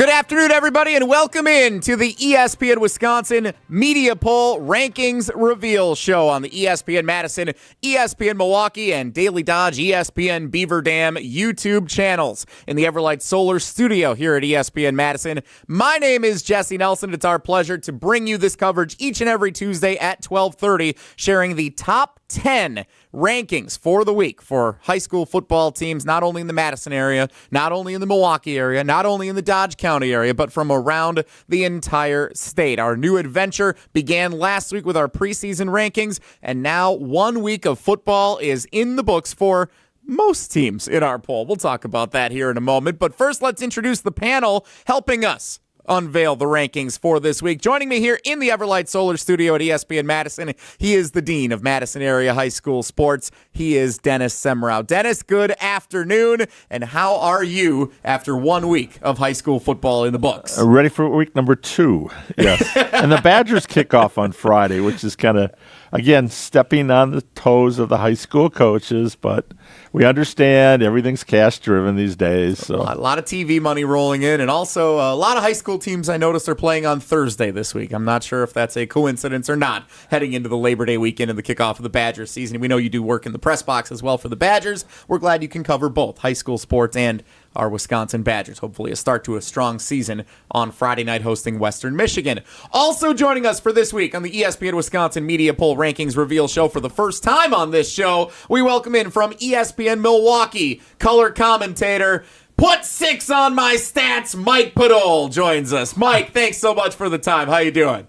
Good afternoon, everybody, and welcome in to the ESPN Wisconsin Media Poll Rankings Reveal Show on the ESPN Madison, ESPN Milwaukee, and Daily Dodge ESPN Beaver Dam YouTube channels in the Everlight Solar Studio here at ESPN Madison. My name is Jesse Nelson. It's our pleasure to bring you this coverage each and every Tuesday at 12:30, sharing the top 10 rankings for the week for high school football teams, not only in the Madison area, not only in the Milwaukee area, not only in the Dodge County area, but from around the entire state. Our new adventure began last week with our preseason rankings, and now 1 week of football is in the books for most teams in our poll. We'll talk about that here in a moment, but first let's introduce the panel helping us unveil the rankings for this week. Joining me here in the Everlight Solar Studio at ESPN Madison, he is the Dean of Madison Area High School Sports. He is Dennis Semrau. Dennis, good afternoon, and how are you after 1 week of high school football in the books? Ready for week number 2, yes. And the Badgers kick off on Friday, which is kind of, again, stepping on the toes of the high school coaches, but we understand everything's cash-driven these days. So a lot of TV money rolling in, and also a lot of high school teams I noticed are playing on Thursday this week. I'm not sure if that's a coincidence or not, heading into the Labor Day weekend and the kickoff of the Badgers season. We know you do work in the press box as well for the Badgers. We're glad you can cover both high school sports and our Wisconsin Badgers. Hopefully a start to a strong season on Friday night hosting Western Michigan. Also joining us for this week on the ESPN Wisconsin Media Poll Rankings Reveal Show for the first time on this show, we welcome in from ESPN Milwaukee, color commentator, put 6 on my stats, Mike Podol joins us. Mike, thanks so much for the time. How you doing?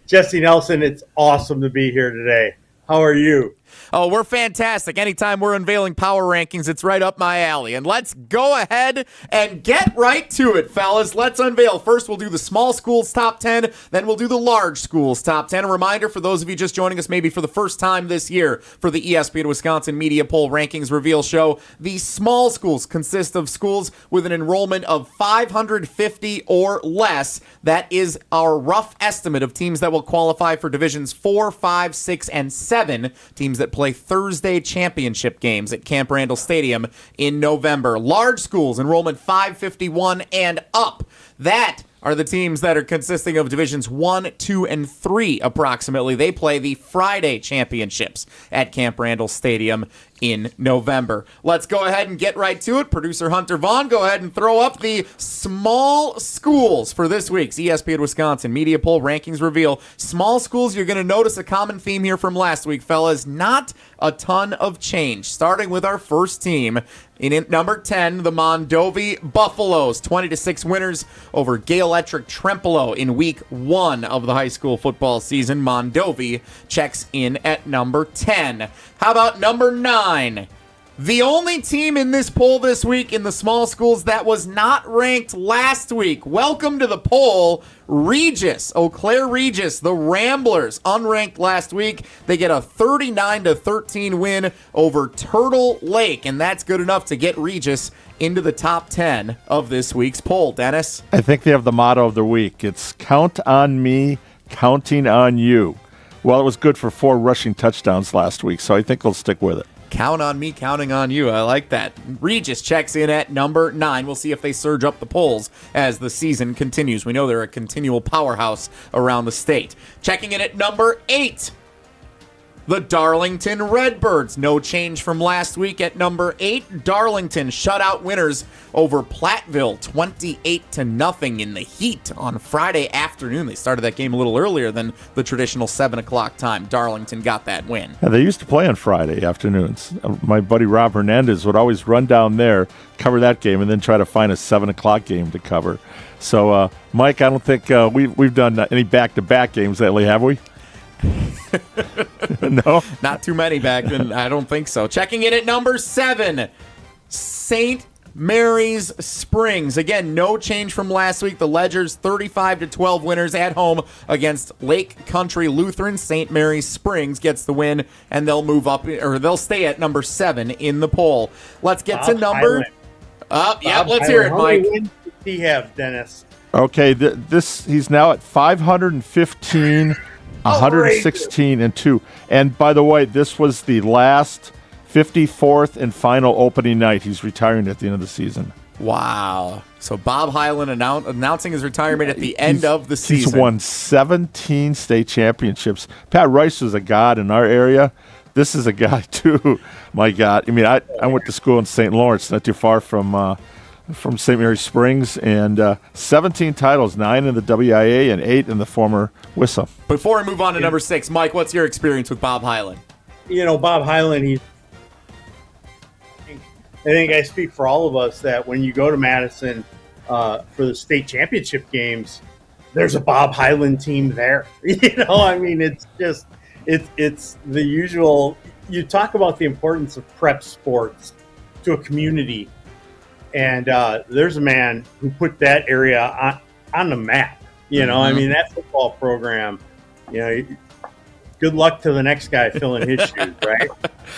Jesse Nelson, it's awesome to be here today. How are you? Oh, we're fantastic. Anytime we're unveiling power rankings, it's right up my alley. And let's go ahead and get right to it, fellas. Let's unveil. First, we'll do the small schools top 10. Then we'll do the large schools top 10. A reminder for those of you just joining us maybe for the first time this year for the ESPN Wisconsin Media Poll Rankings Reveal Show. The small schools consist of schools with an enrollment of 550 or less. That is our rough estimate of teams that will qualify for divisions 4, 5, 6, and 7. Teams that play Thursday championship games at Camp Randall Stadium in November. Large schools, enrollment 551 and up. That are the teams that are consisting of divisions 1, 2, and 3 approximately. They play the Friday championships at Camp Randall Stadium in November. Let's go ahead and get right to it. Producer Hunter Vaughn, go ahead and throw up the small schools for this week's ESPN Wisconsin Media Poll Rankings Reveal. Small schools, you're going to notice a common theme here from last week, fellas. Not a ton of change. Starting with our first team. In number 10, the Mondovi Buffaloes, 20-6 winners over Gale Electric Trempealeau in week 1 of the high school football season. Mondovi checks in at number 10. How about number 9? The only team in this poll this week in the small schools that was not ranked last week. Welcome to the poll, Regis, Eau Claire Regis, the Ramblers, unranked last week. They get a 39-13 win over Turtle Lake, and that's good enough to get Regis into the top 10 of this week's poll. Dennis? I think they have the motto of the week. It's count on me, counting on you. Well, it was good for 4 rushing touchdowns last week, so I think they'll stick with it. Count on me, counting on you. I like that. Regis checks in at number 9. We'll see if they surge up the polls as the season continues. We know they're a continual powerhouse around the state. Checking in at number 8. The Darlington Redbirds. No change from last week at number 8. Darlington shutout winners over Platteville 28-0 in the heat on Friday afternoon. They started that game a little earlier than the traditional 7 o'clock time. Darlington got that win. Yeah, they used to play on Friday afternoons. My buddy Rob Hernandez would always run down there, cover that game, and then try to find a 7 o'clock game to cover. So, Mike, I don't think we've done any back-to-back games lately, have we? No? Not too many back then. I don't think so. Checking in at number 7, St. Mary's Springs. Again, no change from last week. The Ledgers 35-12 winners at home against Lake Country Lutheran. St. Mary's Springs gets the win, and they'll move up, or they'll stay at number 7 in the poll. Let's get to number. Let's hear it, Mike. How many wins does he have, Dennis? Okay, he's now at 515. 116-2. And by the way, this was the last 54th and final opening night. He's retiring at the end of the season. Wow. So Bob Hyland announcing his retirement at the end of the season. He's won 17 state championships. Pat Rice was a god in our area. This is a guy, too. My God. I mean, I went to school in St. Lawrence, not too far from St. Mary Springs, and 17 titles, 9 in the WIA and 8 in the former WISA. Before we move on to number 6, Mike, what's your experience with Bob Hyland? Bob Hyland, I think I speak for all of us that when you go to Madison for the state championship games, there's a Bob Hyland team there. I mean, it's just it's the usual. You talk about the importance of prep sports to a community, and there's a man who put that area on the map. I mean, that football program. Good luck to the next guy filling his shoes, right?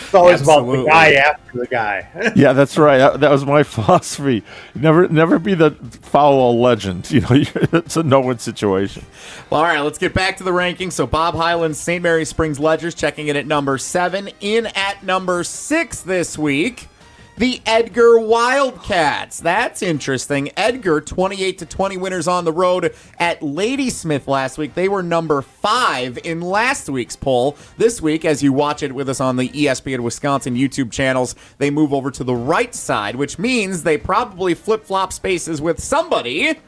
It's always about the guy after the guy. Yeah, that's right. That was my philosophy. Never be the foul legend. It's a no-win situation. Well, all right, let's get back to the rankings. So Bob Hyland's St. Mary Springs Ledgers checking in at number 7. In at number 6 this week, the Edgar Wildcats. That's interesting. Edgar, 28-20 winners on the road at Ladysmith last week. They were number 5 in last week's poll. This week, as you watch it with us on the ESPN Wisconsin YouTube channels, they move over to the right side, which means they probably flip-flop spaces with somebody.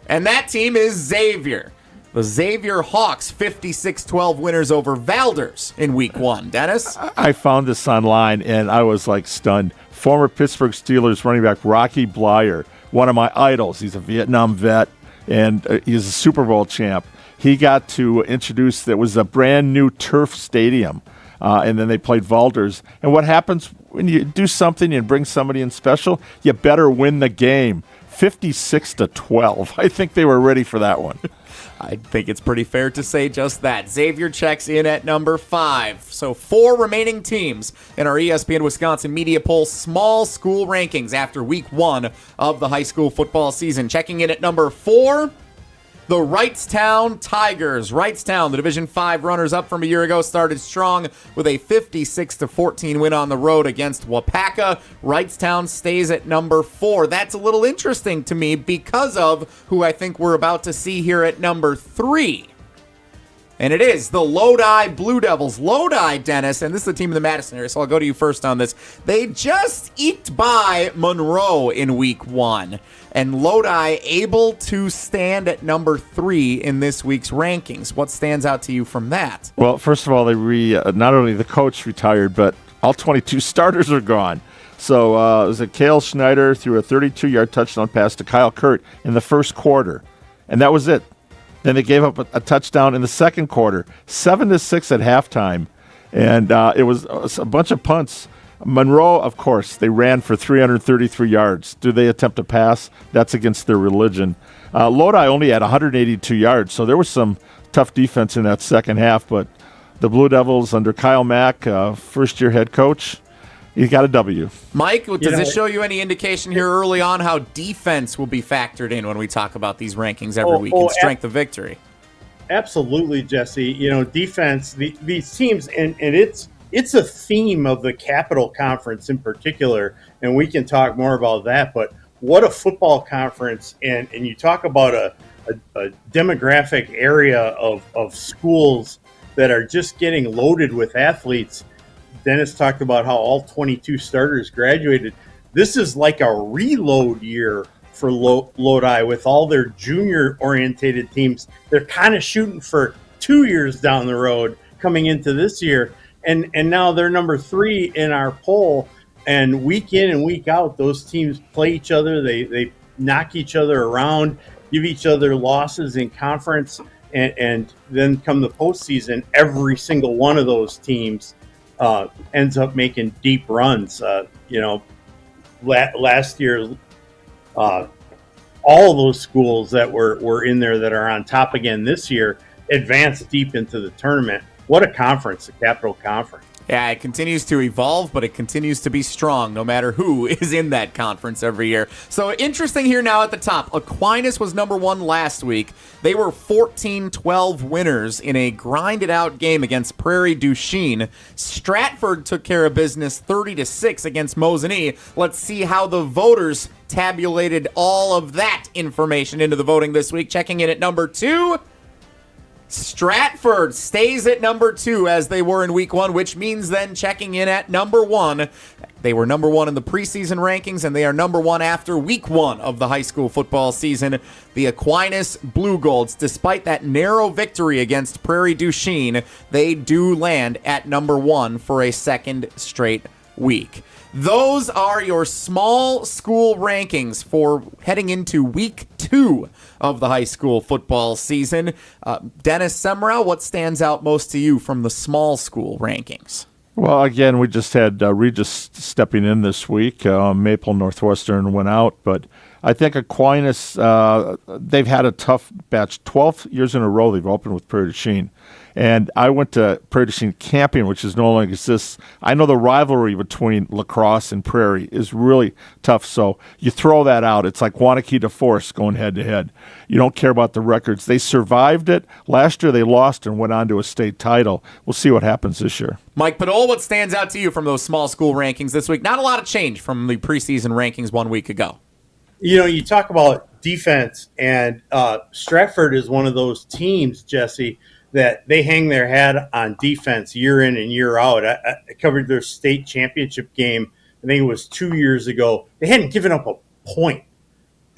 And that team is Xavier. The Xavier Hawks, 56-12 winners over Valders in week 1. Dennis? I found this online, and I was, stunned. Former Pittsburgh Steelers running back Rocky Blyer, one of my idols. He's a Vietnam vet, and he's a Super Bowl champ. He got to introduce, there was a brand-new turf stadium, and then they played Valders. And what happens when you do something and bring somebody in special? You better win the game. 56-12. I think they were ready for that one. I think it's pretty fair to say just that. Xavier checks in at number 5. So 4 remaining teams in our ESPN Wisconsin Media Poll small school rankings after week 1 of the high school football season. Checking in at number 4, the Wrightstown Tigers. Wrightstown, the Division 5 runners-up from a year ago, started strong with a 56-14 win on the road against Wapaka. Wrightstown stays at number 4. That's a little interesting to me because of who I think we're about to see here at number 3. And it is the Lodi Blue Devils. Lodi, Dennis, and this is the team in the Madison area, so I'll go to you first on this. They just eked by Monroe in week 1. And Lodi able to stand at number 3 in this week's rankings. What stands out to you from that? Well, first of all, they not only the coach retired, but all 22 starters are gone. So it was Cale Schneider threw a 32-yard touchdown pass to Kyle Kurt in the first quarter, and that was it. Then they gave up a touchdown in the second quarter, 7-6 at halftime, and it was a bunch of punts. Monroe, of course, they ran for 333 yards. Do they attempt a pass? That's against their religion. Lodi only had 182 yards, so there was some tough defense in that second half, but the Blue Devils under Kyle Mack, first-year head coach, he got a W. Mike, does this show you any indication here early on how defense will be factored in when we talk about these rankings every week and strength of victory? Absolutely, Jesse. Defense, these teams, and it's a theme of the Capital Conference in particular, and we can talk more about that, but what a football conference, and you talk about a demographic area of schools that are just getting loaded with athletes. Dennis talked about how all 22 starters graduated. This is like a reload year for Lodi with all their junior-orientated teams. They're kind of shooting for 2 years down the road coming into this year. And now they're number 3 in our poll. And week in and week out, those teams play each other. They knock each other around, give each other losses in conference. And then come the postseason, every single one of those teams ends up making deep runs. Last year, all those schools that were in there that are on top again this year advanced deep into the tournament. What a conference, the Capital Conference. Yeah, it continues to evolve, but it continues to be strong no matter who is in that conference every year. So interesting here now at the top. Aquinas was number 1 last week. They were 14-12 winners in a grinded-out game against Prairie du Chien. Stratford took care of business 30-6 against Mosinee. Let's see how the voters tabulated all of that information into the voting this week. Checking in at number 2. Stratford stays at number 2 as they were in week 1, which means then checking in at number 1. They were number 1 in the preseason rankings, and they are number 1 after week 1 of the high school football season. The Aquinas Blue Golds, despite that narrow victory against Prairie du Chien, they do land at number 1 for a second straight week. Those are your small school rankings for heading into week 2 of the high school football season. Dennis Semrau, what stands out most to you from the small school rankings? Well, again, we just had Regis stepping in this week. Maple Northwestern went out, but I think Aquinas, they've had a tough batch. 12 years in a row they've opened with Prairie du Chien. And I went to Prairie du Chien camping, which is no longer exists. I know the rivalry between La Crosse and Prairie is really tough. So you throw that out. It's like Wanakee to Forest going head-to-head. You don't care about the records. They survived it. Last year they lost and went on to a state title. We'll see what happens this year. Mike Padol, what stands out to you from those small school rankings this week? Not a lot of change from the preseason rankings 1 week ago. You know, you talk about defense, and Stratford is one of those teams, Jesse, that they hang their hat on defense year in and year out. I covered their state championship game. I think it was 2 years ago. They hadn't given up a point,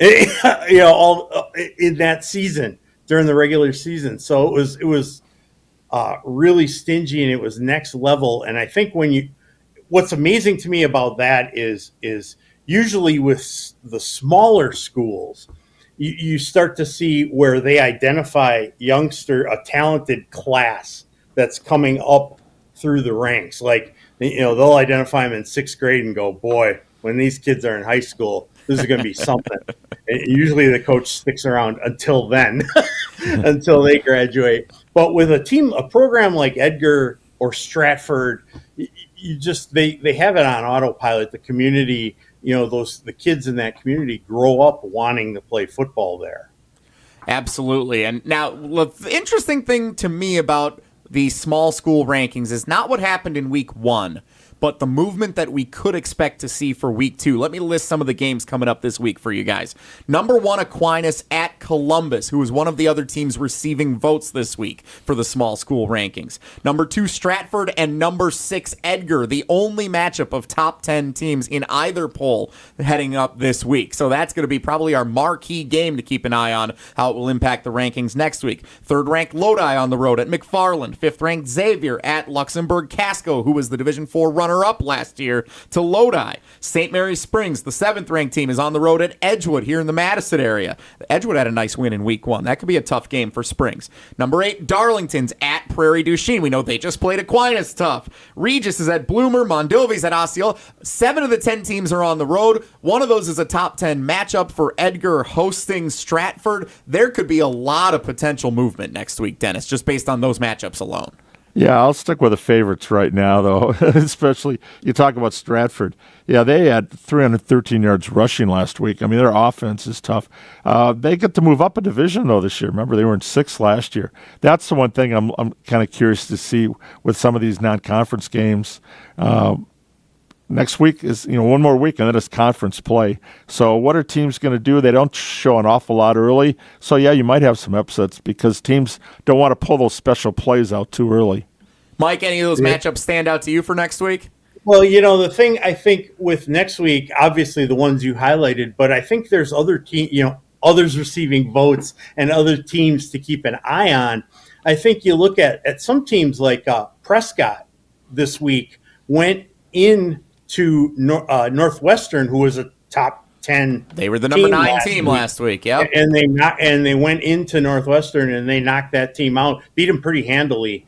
all in that season during the regular season. So it was really stingy, and it was next level. And I think what's amazing to me about that is usually with the smaller schools, you start to see where they identify a talented class that's coming up through the ranks. Like, they'll identify them in 6th grade and go, boy, when these kids are in high school, this is going to be something. And usually the coach sticks around until then, until they graduate. But with a program like Edgar or Stratford, they have it on autopilot. The community, the kids in that community grow up wanting to play football there. Absolutely. And now the interesting thing to me about the small school rankings is not what happened in week 1, but the movement that we could expect to see for week 2. Let me list some of the games coming up this week for you guys. Number 1, Aquinas at Columbus, who is one of the other teams receiving votes this week for the small school rankings. Number 2, Stratford, and number 6, Edgar, the only matchup of top 10 teams in either poll heading up this week. So that's going to be probably our marquee game to keep an eye on, how it will impact the rankings next week. 3rd-ranked Lodi on the road at McFarland. 5th-ranked Xavier at Luxembourg Casco, who was the Division IV runner-up last year to Lodi. St. Mary's Springs, the 7th-ranked team, is on the road at Edgewood here in the Madison area. Edgewood had a nice win in week 1. That could be a tough game for Springs. Number 8, Darlington's at Prairie du Chien. We know they just played Aquinas tough. Regis is at Bloomer. Mondovi's at Osceola. 7 of the 10 teams are on the road. One of those is a top 10 matchup for Edgar hosting Stratford. There could be a lot of potential movement next week, Dennis, just based on those matchups alone. Yeah, I'll stick with the favorites right now, though, especially you talk about Stratford. Yeah, they had 313 yards rushing last week. I mean, their offense is tough. They get to move up a division, though, this year. Remember, they were in 6th last year. That's the one thing I'm kind of curious to see with some of these non-conference games. Next week is, one more week, and then it's conference play. So what are teams going to do? They don't show an awful lot early. So, yeah, you might have some upsets because teams don't want to pull those special plays out too early. Mike, any of those matchups stand out to you for next week? Well, the thing I think with next week, obviously the ones you highlighted, but I think there's other others receiving votes and other teams to keep an eye on. I think you look at some teams like Prescott this week went in to Northwestern, who was a top 10. They were the number 9 team last week. Yep. And they went into Northwestern and they knocked that team out, beat them pretty handily.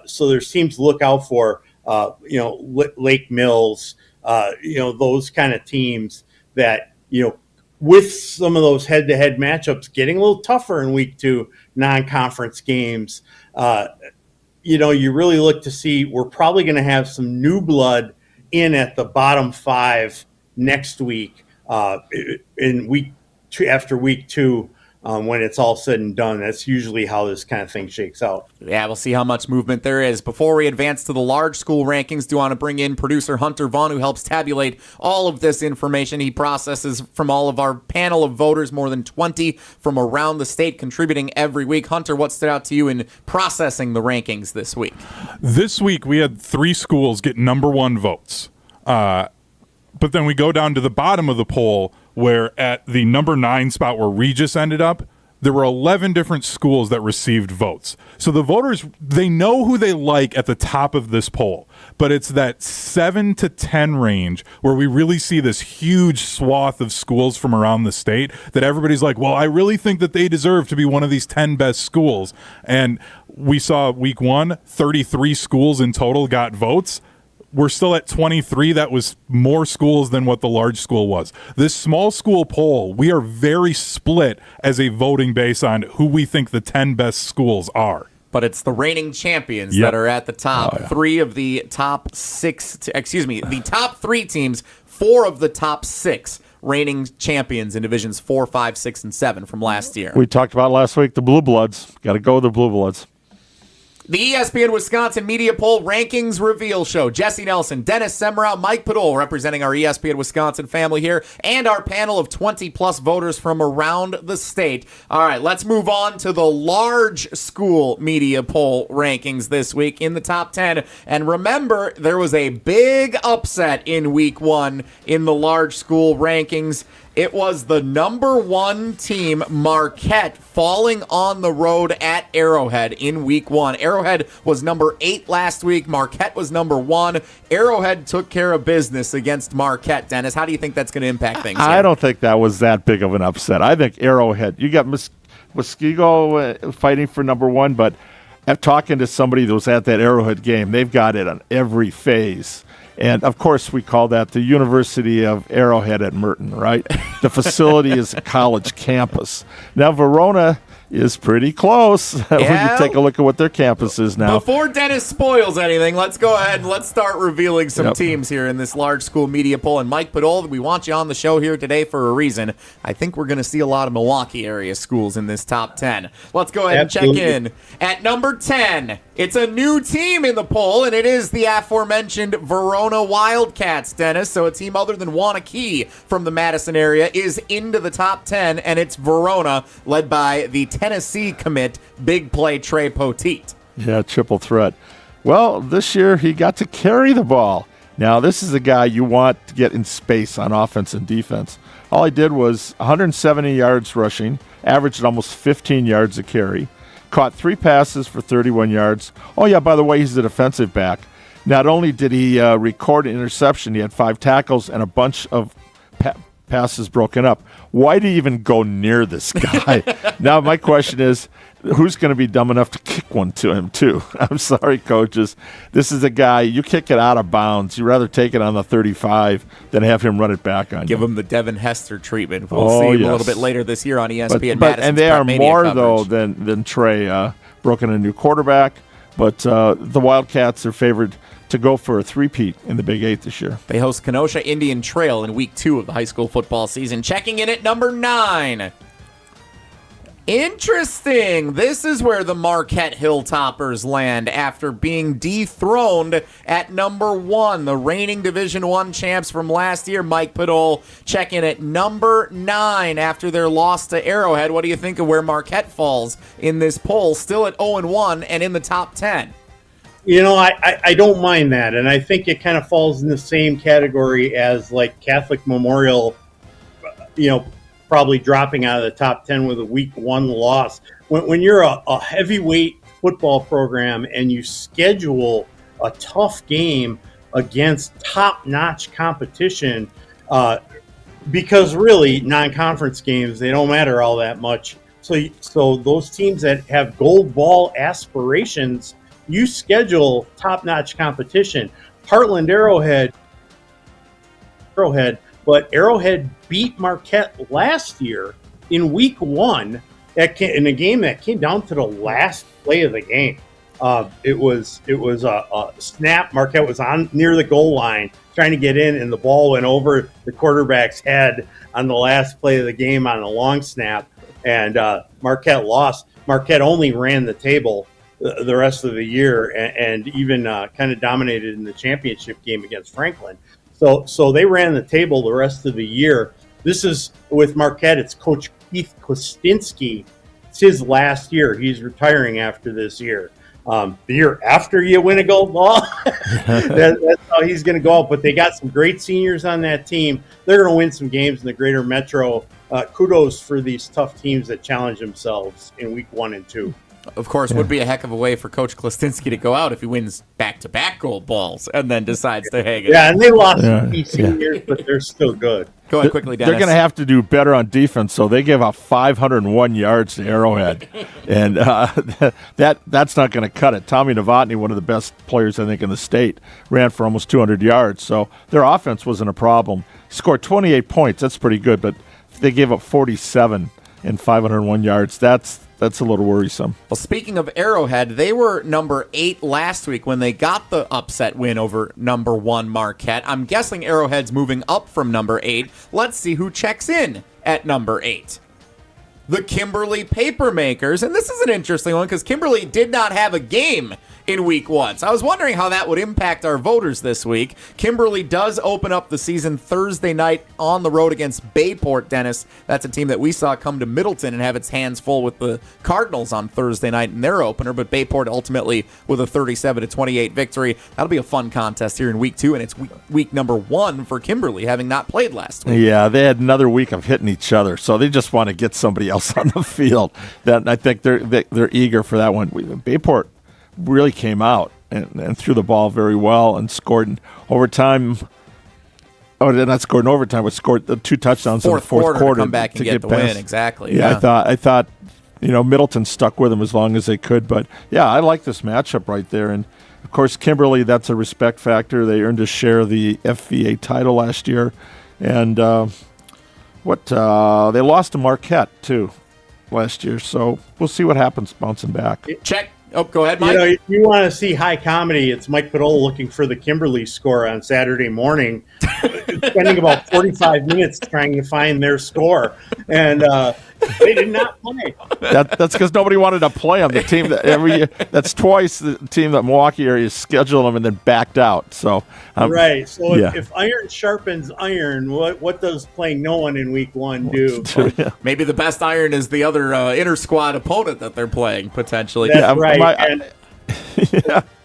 So there's teams to look out for, Lake Mills, those kind of teams that, with some of those head-to-head matchups getting a little tougher in week 2, non-conference games, you really look to see, we're probably going to have some new blood in at the bottom 5 next week, in week 2, after week 2. When it's all said and done, that's usually how this kind of thing shakes out. Yeah, we'll see how much movement there is. Before we advance to the large school rankings, do want to bring in producer Hunter Vaughn, who helps tabulate all of this information. He processes from all of our panel of voters, more than 20 from around the state, contributing every week. Hunter, what stood out to you in processing the rankings this week? This week, we had 3 schools get number 1 votes. But then we go down to the bottom of the poll, where at the number 9 spot where Regis ended up, there were 11 different schools that received votes. So the voters, they know who they like at the top of this poll, but it's that 7 to 10 range where we really see this huge swath of schools from around the state that everybody's like, well, I really think that they deserve to be one of these 10 best schools. And we saw week 1, 33 schools in total got votes. We're still at 23. That was more schools than what the large school was. This small school poll, we are very split as a voting base on who we think the 10 best schools are. But it's the reigning champions that are at the top. Oh, yeah. 3 of the top 6, the top 3 teams, 4 of the top 6 reigning champions in divisions 4, 5, 6, and 7 from last year. We talked about last week, the Blue Bloods. Got to go with the Blue Bloods. The ESPN Wisconsin Media Poll Rankings Reveal Show. Jesse Nelson, Dennis Semrau, Mike Podol representing our ESPN Wisconsin family here, and our panel of 20-plus voters from around the state. All right, let's move on to the large school media poll rankings this week in the top 10. And remember, there was a big upset in week 1 in the large school rankings. It was the number 1 team, Marquette, falling on the road at Arrowhead in week 1. Arrowhead was number 8 last week. Marquette was number 1. Arrowhead took care of business against Marquette. Dennis, how do you think that's going to impact things here? I don't think that was that big of an upset. I think Arrowhead, you got Muskego fighting for number 1, but talking to somebody that was at that Arrowhead game, they've got it on every phase. And, of course, we call that the University of Arrowhead at Merton, right? The facility is a college campus. Now, Verona is pretty close when you take a look at what their campus is now. Before Dennis spoils anything, let's go ahead and let's start revealing some teams here in this large school media poll. And Mike Podol, we want you on the show here today for a reason. I think we're going to see a lot of Milwaukee area schools in this top 10. Let's go ahead and check in. At number 10, it's a new team in the poll, and it is the aforementioned Verona Wildcats, Dennis. So a team other than Wanakee from the Madison area is into the top 10, and it's Verona, led by the Tennessee commit, big play Trey Poteet. Yeah, triple threat. Well, this year he got to carry the ball. Now, this is a guy you want to get in space on offense and defense. All he did was 170 yards rushing, averaged almost 15 yards a carry, caught 3 passes for 31 yards. Oh, yeah, by the way, he's a defensive back. Not only did he record an interception, he had 5 tackles and a bunch of passes broken up. Why do you even go near this guy? Now, my question is, who's going to be dumb enough to kick one to him, too? I'm sorry, coaches. This is a guy, you kick it out of bounds. You'd rather take it on the 35 than have him run it back on you. Give him the Devin Hester treatment. We'll see him a little bit later this year on ESPN. And they are more, though, than Trey. Broken a new quarterback. But the Wildcats are favored to go for a three-peat in the Big 8 this year. They host Kenosha Indian Trail in week 2 of the high school football season. Checking in at number 9. Interesting. This is where the Marquette Hilltoppers land after being dethroned at number 1. The reigning Division 1 champs from last year, Mike Podol, checking at number 9 after their loss to Arrowhead. What do you think of where Marquette falls in this poll? Still at 0-1 and in the top 10. You know, I don't mind that, and I think it kind of falls in the same category as like Catholic Memorial, probably dropping out of the top 10 with a week 1 loss. When you're a heavyweight football program and you schedule a tough game against top-notch competition, because really non-conference games, they don't matter all that much. So those teams that have gold ball aspirations, you schedule top-notch competition. Heartland Arrowhead, but Arrowhead beat Marquette last year in week 1 in a game that came down to the last play of the game. It was a snap. Marquette was on near the goal line trying to get in, and the ball went over the quarterback's head on the last play of the game on a long snap, and Marquette lost. Marquette only ran the table the rest of the year, and even kind of dominated in the championship game against Franklin. So they ran the table the rest of the year. This is with Marquette. It's Coach Keith Kostinski. It's his last year. He's retiring after this year. The year after you win a gold ball, that's how he's going to go out. But they got some great seniors on that team. They're going to win some games in the Greater Metro. Kudos for these tough teams that challenge themselves in week 1 and 2. Of course, would be a heck of a way for Coach Klestinski to go out if he wins back-to-back gold balls and then decides to hang it. Yeah, and they lost some key seniors, but they're still good. Go ahead quickly, Dennis. They're going to have to do better on defense, so they give up 501 yards to Arrowhead, and that's not going to cut it. Tommy Novotny, one of the best players I think in the state, ran for almost 200 yards, so their offense wasn't a problem. Scored 28 points, that's pretty good, but they gave up 47 and 501 yards. That's a little worrisome. Well, speaking of Arrowhead, they were number 8 last week when they got the upset win over number 1 Marquette. I'm guessing Arrowhead's moving up from number 8. Let's see who checks in at number 8. The Kimberly Papermakers, and this is an interesting one because Kimberly did not have a game in week 1. So I was wondering how that would impact our voters this week. Kimberly does open up the season Thursday night on the road against Bayport, Dennis. That's a team that we saw come to Middleton and have its hands full with the Cardinals on Thursday night in their opener, but Bayport ultimately with a 37-28 victory. That'll be a fun contest here in week 2, and it's week number 1 for Kimberly, having not played last week. Yeah, they had another week of hitting each other, so they just want to get somebody else on the field. That I think they're eager for that one. Bayport really came out and threw the ball very well and scored in overtime. Oh, they're not scored in overtime, but scored the 2 touchdowns in the fourth quarter to come back and get the win. Exactly. Yeah, I thought Middleton stuck with them as long as they could. But yeah, I like this matchup right there. And of course, Kimberly, that's a respect factor. They earned a share of the FVA title last year, and they lost to Marquette too last year. So we'll see what happens bouncing back. Check. Oh, go ahead, Mike. If you want to see high comedy, it's Mike Padola looking for the Kimberly score on Saturday morning, spending about 45 minutes trying to find their score, and they did not play. That's because nobody wanted to play them. The team that every year, that's twice the team that Milwaukee area scheduled them and then backed out. So right. So if iron sharpens iron, what does playing no one in week 1 do? Maybe the best iron is the other inter squad opponent that they're playing potentially. That's right.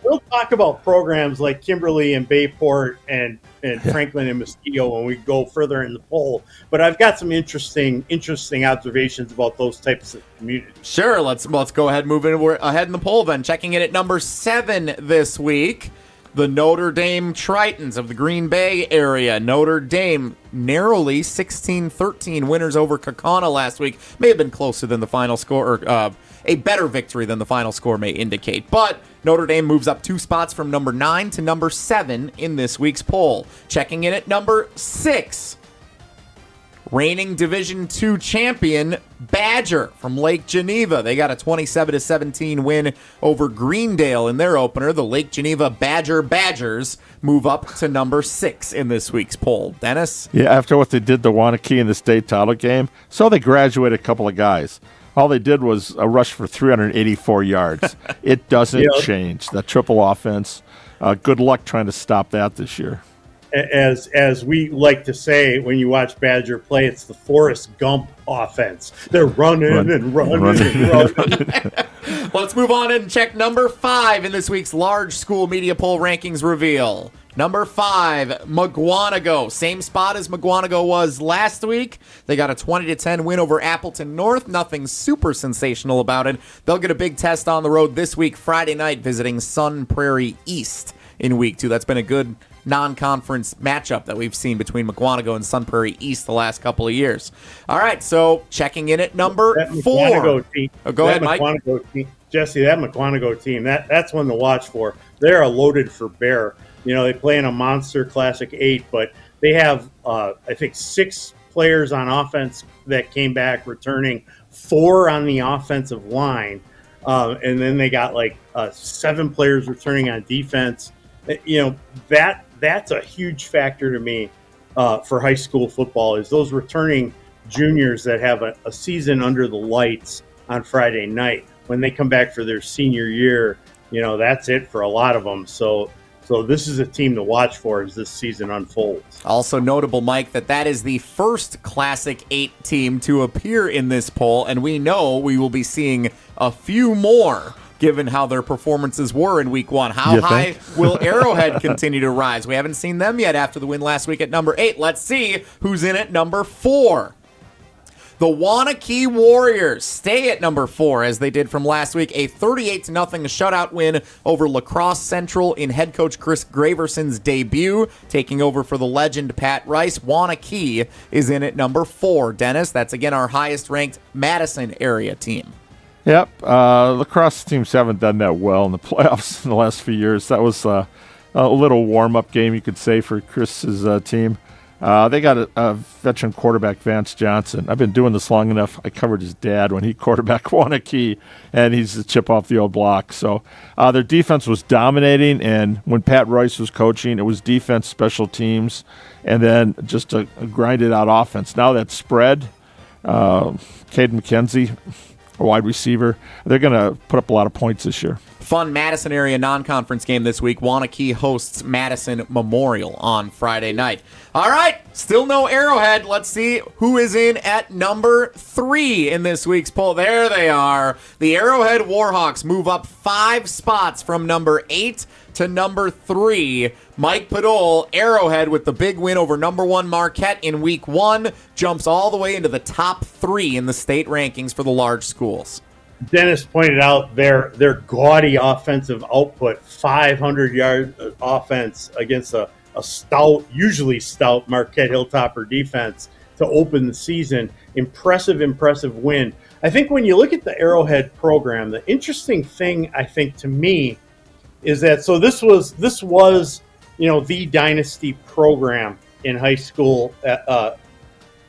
We'll talk about programs like Kimberly and Bayport and Franklin and Mosquito when we go further in the poll. But I've got some interesting observations about those types of communities. Sure, let's go ahead and move ahead in the poll then. Checking in at number 7 this week, the Notre Dame Tritons of the Green Bay area. Notre Dame narrowly 16-13 winners over Kaukauna last week. May have been closer than the final score, or a better victory than the final score may indicate. But Notre Dame moves up 2 spots from number 9 to number 7 in this week's poll. Checking in at number 6, reigning Division II champion Badger from Lake Geneva. They got a 27-17 win over Greendale in their opener. The Lake Geneva Badgers move up to number 6 in this week's poll. Dennis? Yeah, after what they did to Wanakee in the state title game, so they graduated a couple of guys. All they did was a rush for 384 yards. It doesn't change. That triple offense. Good luck trying to stop that this year. As we like to say when you watch Badger play, it's the Forrest Gump offense. They're running and running. Let's move on and check number 5 in this week's large school media poll rankings reveal. Number 5, Mugwanago. Same spot as Mugwanago was last week. They got a 20-10 win over Appleton North. Nothing super sensational about it. They'll get a big test on the road this week, Friday night, visiting Sun Prairie East in week 2. That's been a good non-conference matchup that we've seen between Mugwanago and Sun Prairie East the last couple of years. All right, so checking in at number 4. Go ahead, Mike. Jesse, that Mugwanago team, that's one to watch for. They're loaded for bear. They play in a monster Classic 8, but they have, I think, 6 players on offense that came back returning, 4 on the offensive line. And then they got like 7 players returning on defense. That's a huge factor to me for high school football, is those returning juniors that have a season under the lights on Friday night. When they come back for their senior year, that's it for a lot of them. So this is a team to watch for as this season unfolds. Also notable, Mike, that is the first Classic 8 team to appear in this poll, and we know we will be seeing a few more given how their performances were in week 1. How high will Arrowhead continue to rise? We haven't seen them yet after the win last week at number 8. Let's see who's in at number 4. The Waunakee Warriors stay at number 4 as they did from last week, a 38-0 shutout win over La Crosse Central in head coach Chris Graverson's debut, taking over for the legend Pat Rice. Waunakee is in at number 4. Dennis, that's again our highest ranked Madison area team. Yep. La Crosse teams haven't done that well in the playoffs in the last few years. That was a little warm-up game, you could say, for Chris's team. They got a veteran quarterback, Vance Johnson. I've been doing this long enough. I covered his dad when he quarterbacked Waunakee, and he's a chip off the old block. So their defense was dominating, and when Pat Rice was coaching, it was defense, special teams, and then just a grinded-out offense. Now that spread, Caden McKenzie, a wide receiver, they're going to put up a lot of points this year. Fun Madison area non-conference game this week. Waunakee hosts Madison Memorial on Friday night. All right, still no Arrowhead. Let's see who is in at number 3 in this week's poll. There they are. The Arrowhead Warhawks move up 5 spots from number 8 to number 3. Mike Podol, Arrowhead, with the big win over number 1 Marquette in week 1, jumps all the way into the top 3 in the state rankings for the large schools. Dennis pointed out their gaudy offensive output, 500-yard offense against a stout, usually stout Marquette Hilltopper defense to open the season. Impressive win. I think when you look at the Arrowhead program, the interesting thing, I think, to me, is that this was the dynasty program in high school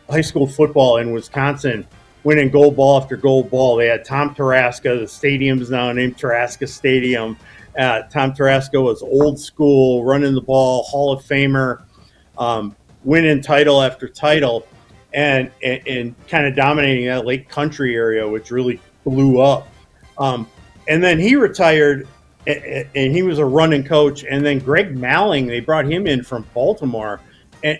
football in Wisconsin, winning gold ball after gold ball. They had Tom Taraska. The stadium is now named Taraska Stadium. Tom Taraska was old school, running the ball, Hall of Famer, winning title after title, and kind of dominating that Lake Country area, which really blew up. And then he retired, and he was a running coach. And then Greg Malling, they brought him in from Baltimore,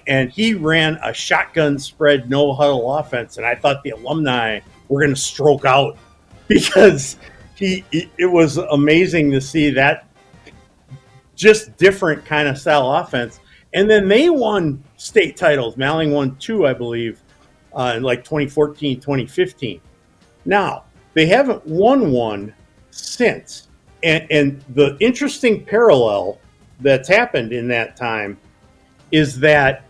and he ran a shotgun spread, no huddle offense. And I thought the alumni were going to stroke out because it was amazing to see that just different kind of style offense. And then they won state titles. Malling won 2, I believe, in like 2014, 2015. Now, they haven't won one since. And the interesting parallel that's happened in that time is that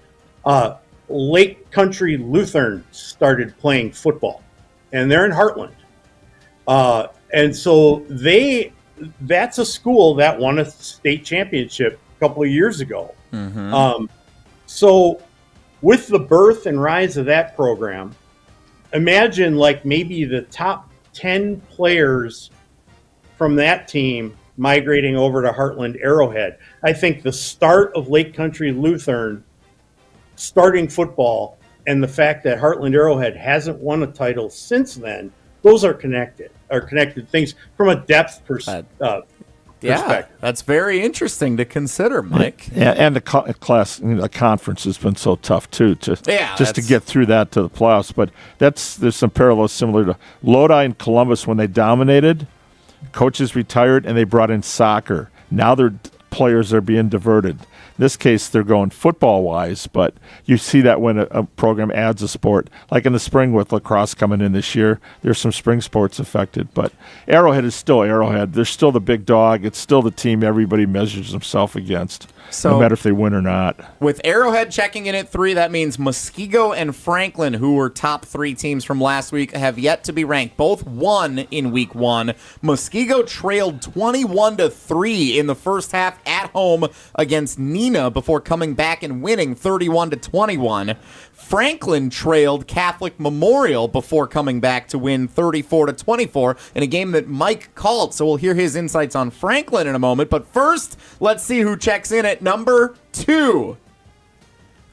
Lake Country Lutheran started playing football, and they're in Heartland. And so that's a school that won a state championship a couple of years ago. Mm-hmm. So with the birth and rise of that program, imagine like maybe the top 10 players from that team migrating over to Heartland Arrowhead. I think the start of Lake Country Lutheran starting football and the fact that Heartland Arrowhead hasn't won a title since then, those are connected things from a depth perspective. Yeah, that's very interesting to consider, Mike. Yeah, and the class, the conference has been so tough too, just to get through that to the playoffs. But there's some parallels similar to Lodi and Columbus when they dominated. Coaches retired and they brought in soccer. Now their players are being diverted. In this case, they're going football-wise, but you see that when a program adds a sport. Like in the spring with lacrosse coming in this year, there's some spring sports affected. But Arrowhead is still Arrowhead. They're still the big dog. It's still the team everybody measures themselves against. So, no matter if they win or not. With Arrowhead checking in at 3, that means Muskego and Franklin, who were top 3 teams from last week, have yet to be ranked. Both won in week 1. Muskego trailed 21-3 in the first half at home against Neenah before coming back and winning 31-21. Franklin trailed Catholic Memorial before coming back to win 34-24 in a game that Mike called. So we'll hear his insights on Franklin in a moment. But first, let's see who checks in at number 2.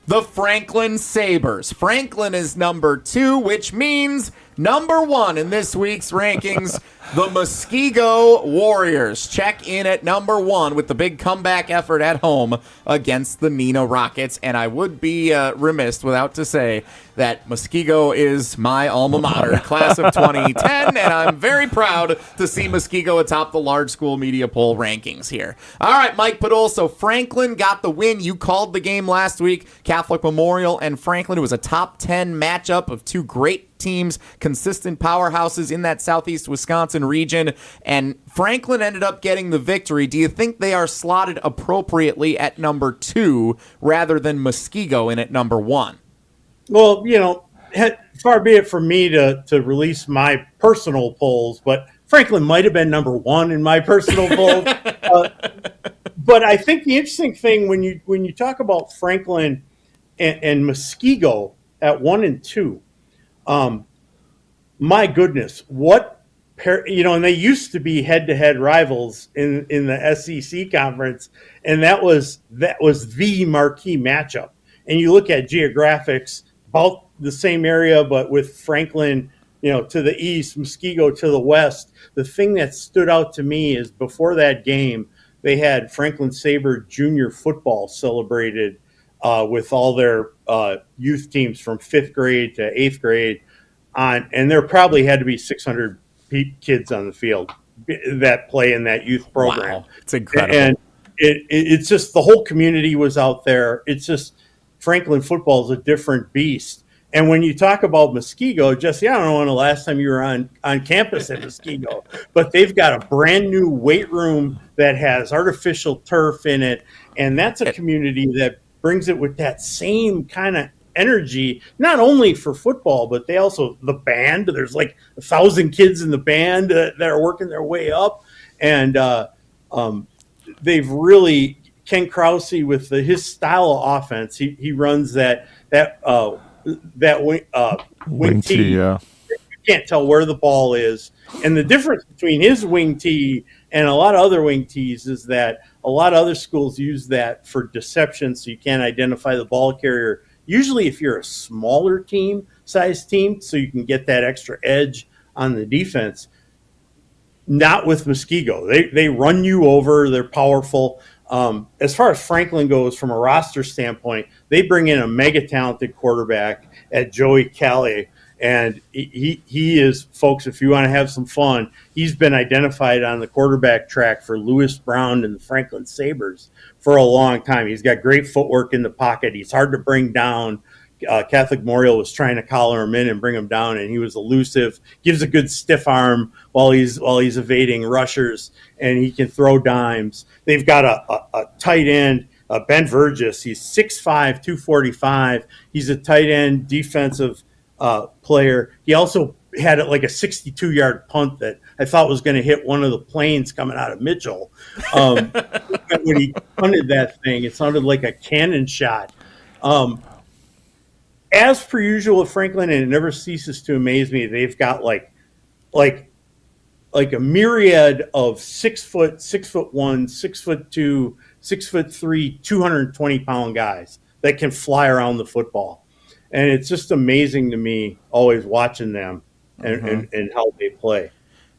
The Franklin Sabres. Franklin is number 2, which means number 1 in this week's rankings, the Muskego Warriors check in at number 1 with the big comeback effort at home against the Neenah Rockets. And I would be remiss without to say that Muskego is my alma mater, class of 2010, and I'm very proud to see Muskego atop the large school media poll rankings here. All right, Mike Podol, so Franklin got the win. You called the game last week, Catholic Memorial and Franklin. It was a top 10 matchup of 2 great teams, consistent powerhouses in that southeast Wisconsin region, and Franklin ended up getting the victory. Do you think they are slotted appropriately at number 2 rather than Muskego in at number 1? Well, far be it from me to release my personal polls, but Franklin might have been number 1 in my personal poll. But I think the interesting thing when you talk about Franklin and Muskego at 1 and 2, my goodness, and they used to be head-to-head rivals in the SEC conference, and that was the marquee matchup. And you look at geographics, about the same area, but with Franklin, to the east, Muskego to the west. The thing that stood out to me is before that game, they had Franklin Sabre junior football celebrated with all their youth teams from 5th grade to 8th grade and there probably had to be 600 kids on the field that play in that youth program. Wow, it's incredible. And it's just the whole community was out there. It's just Franklin football is a different beast. And when you talk about Muskego, Jesse, I don't know when the last time you were on campus at Muskego, but they've got a brand new weight room that has artificial turf in it. And that's a community that brings it with that same kind of energy, not only for football, but they also, the band, there's like 1,000 kids in the band that are working their way up. And they've really, Ken Krause with his style of offense, he runs that wing tee. Yeah. You can't tell where the ball is. And the difference between his wing tee and a lot of other wing tees is that a lot of other schools use that for deception, so you can't identify the ball carrier. Usually if you're a smaller size team, so you can get that extra edge on the defense. Not with Muskego. They run you over. They're powerful. As far as Franklin goes, from a roster standpoint, they bring in a mega talented quarterback at Joey Calais. And he is, folks, if you want to have some fun, he's been identified on the quarterback track for Lewis Brown and the Franklin Sabres for a long time. He's got great footwork in the pocket. He's hard to bring down. Catholic Memorial was trying to collar him in and bring him down, and he was elusive, gives a good stiff arm while he's evading rushers, and he can throw dimes. They've got a tight end, Ben Vergis. He's 6'5", 245. He's a tight end defensive player. He also had like a 62-yard punt that I thought was going to hit one of the planes coming out of Mitchell. When he punted that thing, it sounded like a cannon shot. As per usual at Franklin, and it never ceases to amaze me, they've got like a myriad of 6 foot, 6'1", 6'2", 6'3", 220-pound guys that can fly around the football. And it's just amazing to me always watching them and how they play.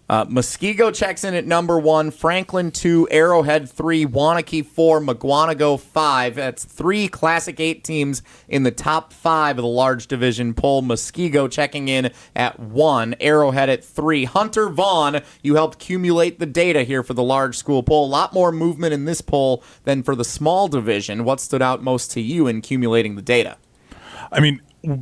Muskego checks in at number 1, Franklin 2, Arrowhead 3, Waunakee 4, McGuanago 5. That's 3 Classic 8 teams in the top 5 of the large division poll. Muskego checking in at 1, Arrowhead at 3. Hunter Vaughn, you helped accumulate the data here for the large school poll. A lot more movement in this poll than for the small division. What stood out most to you in accumulating the data? I mean,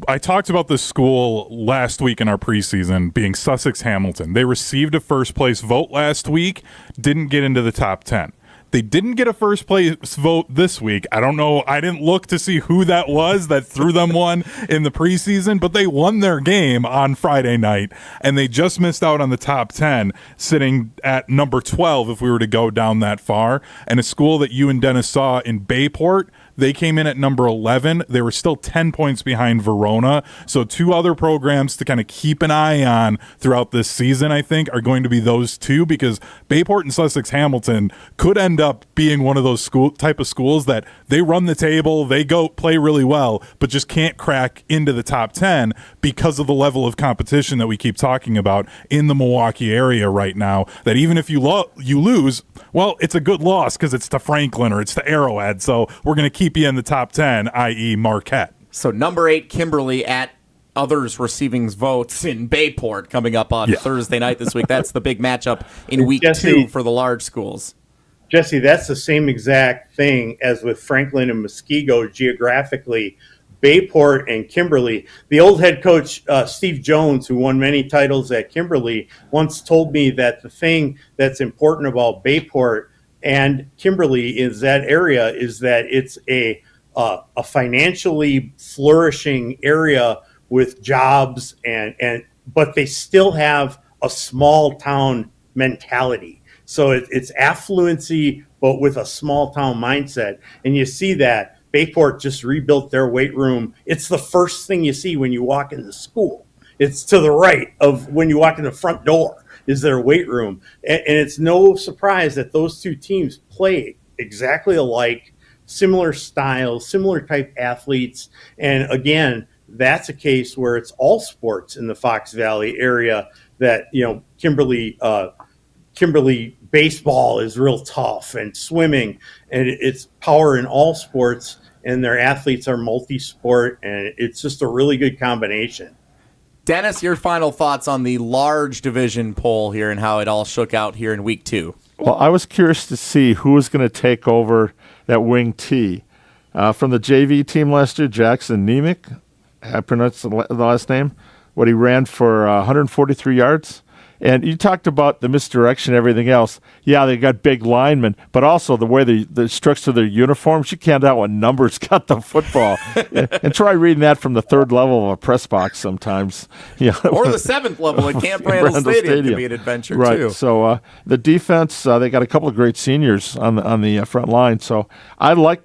I talked about this school last week in our preseason being Sussex Hamilton. They received a first place vote last week, didn't get into the top 10. They didn't get a first place vote this week. I don't know. I didn't look to see who that was that threw them one in the preseason, but they won their game on Friday night, and they just missed out on the top 10, sitting at number 12 if we were to go down that far. And a school that you and Dennis saw in Bayport, they came in at number 11. They were still 10 points behind Verona. So two other programs to kind of keep an eye on throughout this season, I think, are going to be those two, because Bayport and Sussex Hamilton could end up being one of those type of schools that they run the table, they go play really well, but just can't crack into the top 10 because of the level of competition that we keep talking about in the Milwaukee area right now, that even if you lose, well, it's a good loss because it's to Franklin or it's to Arrowhead. So we're going to keep you in the top 10, i.e. Marquette. So number 8, Kimberly at others receiving votes in Bayport coming up on Thursday night this week. That's the big matchup in week 2 for the large schools. Jesse, that's the same exact thing as with Franklin and Muskego geographically. Bayport and Kimberly. The old head coach, Steve Jones, who won many titles at Kimberly, once told me that the thing that's important about Bayport and Kimberly is that area is that it's a financially flourishing area with jobs but they still have a small town mentality. So it's affluency, but with a small town mindset. And you see that Bayport just rebuilt their weight room. It's the first thing you see when you walk into school. It's to the right of when you walk in the front door is their weight room. And it's no surprise that those two teams play exactly alike, similar styles, similar type athletes. And again, that's a case where it's all sports in the Fox Valley area that, Kimberly baseball is real tough, and swimming, and it's power in all sports, and their athletes are multi-sport, and it's just a really good combination. Dennis, your final thoughts on the large division poll here and how it all shook out here in week 2. Well, I was curious to see who was going to take over that wing T. From the JV team last year, Jackson Nemec, I pronounced the last name, what he ran for 143 yards. And you talked about the misdirection and everything else. Yeah, they got big linemen, but also the way they structure their uniforms, you can't tell what numbers got the football. And try reading that from the third level of a press box sometimes. Yeah. Or the 7th level at Camp Randall Stadium could be an adventure, right. too. So the defense, they got a couple of great seniors on the front line. So I like,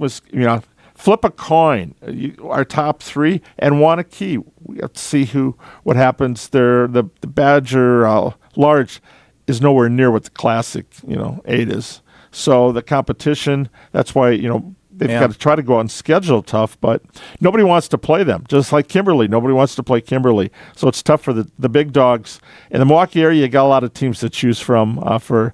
flip a coin. Our top 3 and Wanakee. We have to see what happens there. The Badger large is nowhere near what the classic 8 is. So the competition, that's why they've got to try to go on schedule tough, but nobody wants to play them. Just like Kimberly, nobody wants to play Kimberly. So it's tough for the big dogs. In the Milwaukee area, you got a lot of teams to choose from for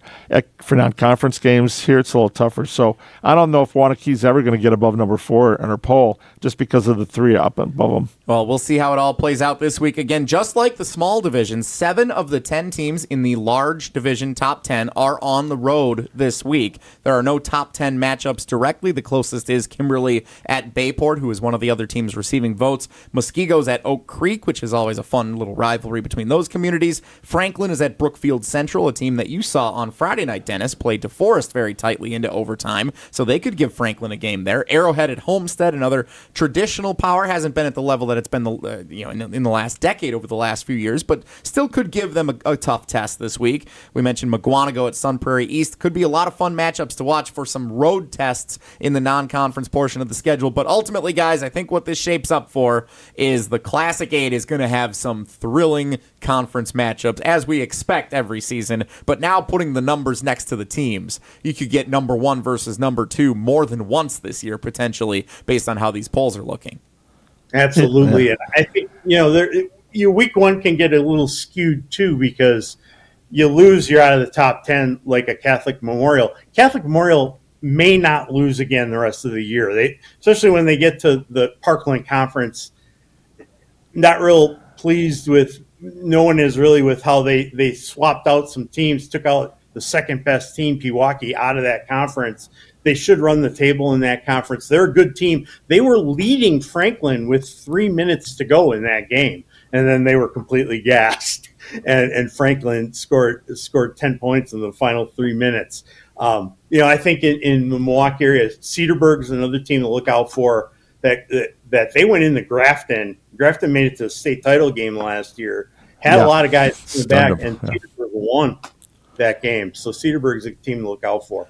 non-conference games. Here it's a little tougher. So I don't know if Wanakee's ever going to get above number 4 in our poll just because of the 3 up above them. Well, we'll see how it all plays out this week. Again, just like the small division, 7 of the 10 teams in the large division top 10 are on the road this week. There are no top 10 matchups directly. The closest is Kimberly at Bayport, who is one of the other teams receiving votes. Muskego's at Oak Creek, which is always a fun little rivalry between those communities. Franklin is at Brookfield Central, a team that you saw on Friday night, Dennis, played DeForest very tightly into overtime, so they could give Franklin a game there. Arrowhead at Homestead, another traditional power, hasn't been at the level that it's been in the last decade over the last few years, but still could give them a tough test this week. We mentioned McGuanago at Sun Prairie East. Could be a lot of fun matchups to watch for some road tests in the non-conference portion of the schedule. But ultimately, guys, I think what this shapes up for is the Classic 8 is going to have some thrilling conference matchups, as we expect every season. But now putting the numbers next to the teams, you could get number 1 versus number 2 more than once this year, potentially, based on how these polls are looking. Absolutely. And I think, week 1 can get a little skewed too, because you lose, you're out of the top 10 like a Catholic Memorial. Catholic Memorial may not lose again the rest of the year. Especially when they get to the Parkland Conference, not real pleased with, no one is really with how they swapped out some teams, took out the second best team, Pewaukee, out of that conference. They should run the table in that conference. They're a good team. They were leading Franklin with 3 minutes to go in that game. and then they were completely gassed. And Franklin scored 10 points in the final 3 minutes. I think in the Milwaukee area, Cedarburg's another team to look out for. That they went into Grafton. Grafton made it to the state title game last year. Had a lot of guys in the back, and Cedarburg won that game. So Cedarburg's a team to look out for.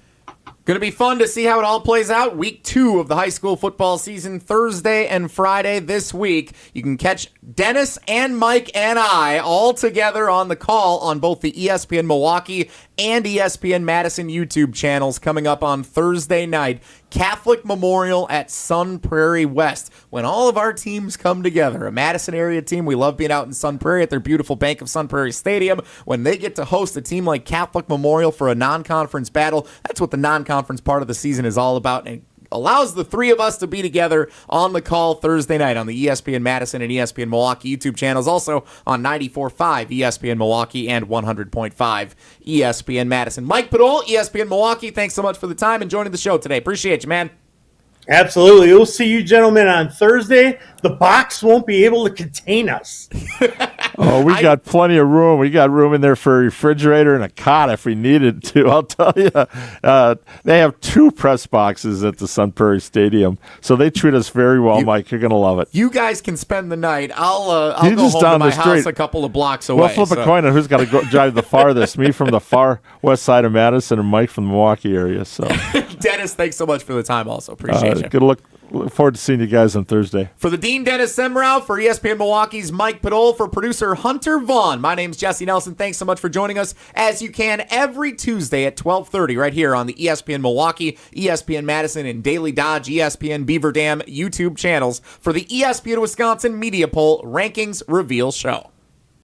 Going to be fun to see how it all plays out. Week 2 of the high school football season, Thursday and Friday this week. You can catch Dennis and Mike and I all together on the call on both the ESPN Milwaukee and ESPN Madison YouTube channels coming up on Thursday night. Catholic Memorial at Sun Prairie West. When all of our teams come together, a Madison area team, we love being out in Sun Prairie at their beautiful Bank of Sun Prairie Stadium. When they get to host a team like Catholic Memorial for a non-conference battle, that's what the non-conference part of the season is all about. And allows the three of us to be together on the call Thursday night on the ESPN Madison and ESPN Milwaukee YouTube channels, also on 94.5 ESPN Milwaukee and 100.5 ESPN Madison. Mike Padol, ESPN Milwaukee, thanks so much for the time and joining the show today. Appreciate you, man. Absolutely. We'll see you gentlemen on Thursday. The box won't be able to contain us. Oh, we got plenty of room. We got room in there for a refrigerator and a cot if we needed to. I'll tell you, they have 2 press boxes at the Sun Prairie Stadium, so they treat us very well, Mike. You're going to love it. You guys can spend the night. I'll go just home down to my the street. house a couple of blocks away. We'll flip a coin on who's got to go drive the farthest. Me from the far west side of Madison and Mike from the Milwaukee area. So, Dennis, thanks so much for the time also. Appreciate you. Good look forward to seeing you guys on Thursday. For the Dean Dennis Semrau, for ESPN Milwaukee's Mike Padol, for producer Hunter Vaughn, my name's Jesse Nelson. Thanks so much for joining us, as you can every Tuesday at 12:30 right here on the ESPN Milwaukee, ESPN Madison, and Daily Dodge, ESPN Beaver Dam YouTube channels for the ESPN Wisconsin Media Poll Rankings Reveal Show.